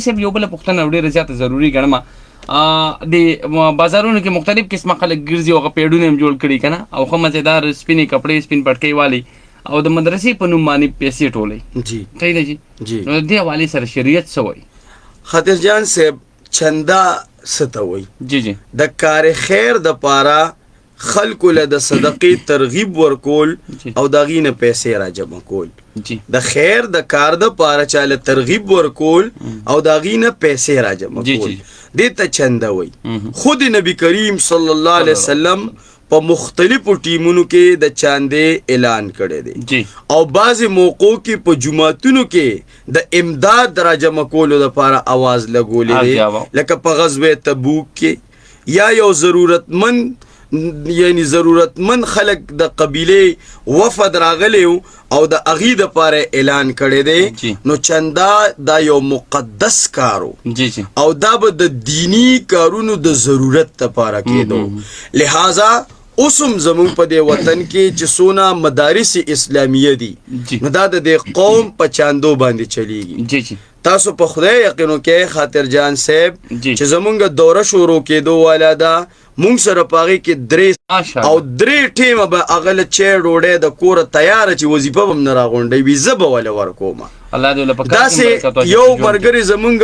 صاحب یو بله پوښتنه ډېره زیاته ضروري ګڼم د بازارونو کې مختلف قسمه خلک ګرځي او هغه پیډونه هم جوړ کړي که نه او ښه مزېدار سپینې کپړې سپین پټکۍ والي او د مدرسې په نوم باندې پیسې ټولوي جی صحیح ده جي نو د دې حوالې سره شریعت څه وایي؟ خاطر جان صاحب چندا څه ته وایي؟ جی د کار خیر د پاره خلکو له د صدقې ترغیب ورکول او د هغې نه پیسې راجمع کول. د خیر د کار د پاره چاله ترغیب ورکول او د هغې نه پیسې راجمع کول دې ته چنده وایي. خود نبی کریم صلی الله علیه وسلم په مختلفو ټیمونو کې د چاندې اعلان کړی دی او بعضې موقعو کې په جوماتونو کې د امداد راجمع کولو دپاره آواز لګولی دی لکه په غزوه تبوک کې یا یو ضرورتمند یعنی ضرورتمند خلک د قبیله وفد راغلی او د هغې دپاره اعلان کړی دی نو چندا دا یو مقدس کارو او دا به د دینی کارونو د ضرورت دپاره کېدو. لہذا اوسم زمونږ په دې وطن کې چې څونه مدارس اسلامیه دي نو دا د دې قوم په چاندو باندې چلیږي. تاسو په خدای یقینو کې خاطر جان صاحب چې زمونږ دوره شروع کېدو والا ده مونږ سره په هغې کې او درې ټیمه به هغه له چای ډوډۍ د کوره تیاره چې وظیفه به م نه راغونډوي وي زه به وله ورکومه. داسې یو ملګری زمونږ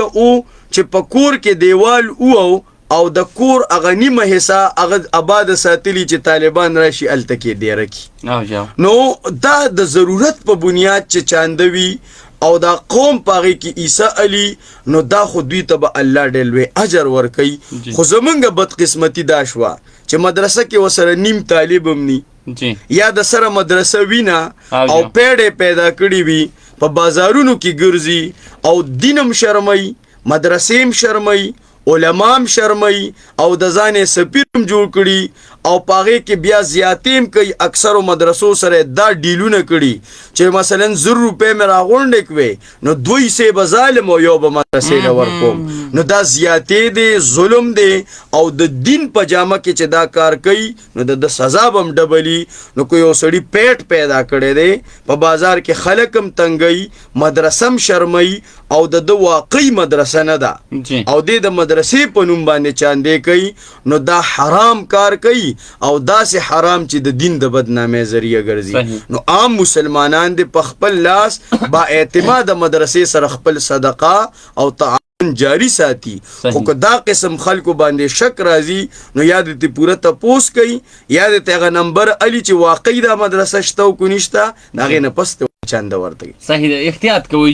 چې په کور کې دیوال او د کور هغه نیمه حصه هغه آباد ساتلي چې طالبان راشي هلته کې دیره کي. نو دا د ضرورت په بنیاد چې چانده وي او دا قوم په هغې کې عیسی علي نو دا خو دوی ته به الله ډېر لوی اجر ورکوي. خو زمونږ بدقسمتي دا شوه چې مدرسه کې ورسره نیم طالب هم ني یا د سره مدرسه وینه او پیډې پیدا کړي وي په بازارونو کې ګرځي او دین هم شرموي مدرسې هم شرموي علما هم شرموي او د ځان یې سفیر هم جوړ کړي او په هغې کې بیا زیاتې هم کوي. اکثرو مدرسو سره دا ډیلونه کړي چې مثلا 100 روپۍ مې راغونډې کړې نو 2 حصې به ظالم او یو به مدرسې له ورکوم. نو دا زیاتې دی ظلم دی او د دین په جامه کې چې دا کار کوي نو د سزا به هم ډبلي. نو که یو سړي پیټ پیدا کړی دی په بازار کې خلک هم تنګوي مدرسه هم شرموي او د واقعي مدرسه نه ده او د مدرسې په نوم باندې چاندې کوي نو دا حرام کار کوي او داسې حرام چې د دین د بدنامۍ ذریعه ګرځي. نو عام مسلمانان دې په خپل لاس با اعتماد مدرسې سره خپل صدقه او تعاون جاری ساتي. خو که دا قسم خلکو باندې شک راځي نو یا دې پوره تپوس کوي یا دې هغه نمبر علي چې واقعي دا مدرسه شته او کو نشته د هغې نه پس چانده ورته. صحیح ده احتیاط کوئ.